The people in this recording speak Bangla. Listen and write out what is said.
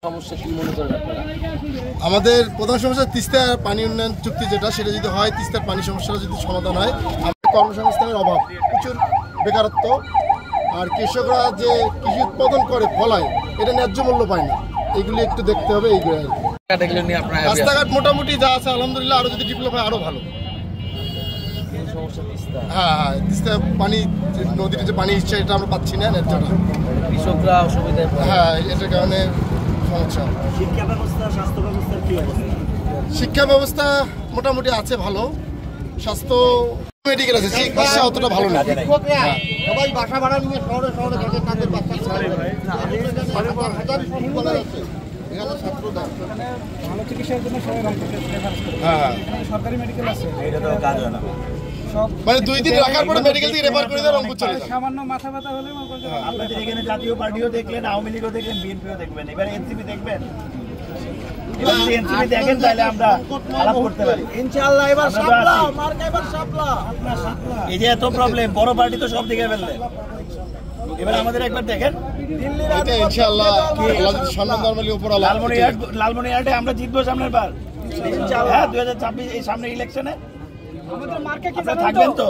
সমস্যা কি মনে করেন আপনারা? আমাদের প্রধান সমস্যা তিস্তা পানি উন্নয়ন চুক্তি যেটা, সেটা যদি হয়, তিস্তার পানি সমস্যাটা যদি সমাধান হয়, আমাদের কর্মসংস্থানের অভাব, প্রচুর বেকারত্ব, আর কৃষকরা যে কৃষি উৎপাদন করে ফলায় এটা ন্যায্য মূল্য পায় না, এগুলি একটু দেখতে হবে। এইগুলো রাস্তাঘাট মোটামুটি যা আছে আলহামদুলিল্লাহ, আরো যদি ডেভেলপ হয় আরো ভালো। হ্যাঁ, তিস্তা পানি নদীর যে পানি ইচ্ছে এটা আমরা পাচ্ছি না ন্যায্যটা, কৃষকরা অসুবিধায় পড়ে। হ্যাঁ, এটার কারণে সমস্যা। শিক্ষা ব্যবস্থা, স্বাস্থ্য ব্যবস্থার কি অবস্থা? শিক্ষা ব্যবস্থা মোটামুটি আছে ভালো, স্বাস্থ্য মেডিকেল আছে, চিকিৎসা অতটা ভালো না। সবাই বাসা ভাড়া নিয়ে শহরে শহরে থাকে, তাদের বাচ্চা ভালো চিকিৎসার জন্য সবাই হ্যাঁ, সরকারি মেডিকেল আছে, এটা তো কাজ হয় না। মানে 2 দিন রাখার পরে মেডিকেল থেকে রেফার করে দেয় রংপুর চলে যায়। সামান্য মাথা ব্যথা হলে আপনাদের এখানে জাতীয় পার্টিও দেখলেন, আওয়ামী লীগও দেখলেন, বিএনপিও দেখবেন, এবার এনসিপি দেখবেন। এবার যদি এনসিপি দেখেন তাহলে আমরা আলাপ করতে পারি ইনশাআল্লাহ। এবার সাপলা মার্কা, এবার সাপলা এই যে এত প্রবলেম, বড় পার্টি তো সব দিকে ফেললে, এবার আমাদের একবার দেখেন এটা ইনশাআল্লাহ আল্লাহ যদি সম্মান ধর্মের উপর আল্লাহ। লালমনিরহাটে আমরা জিতবো সামনের বার ইনশাআল্লাহ। 2026 এই সামনে ইলেকশনে আমাদের মার্কা কি থাকবেন তো?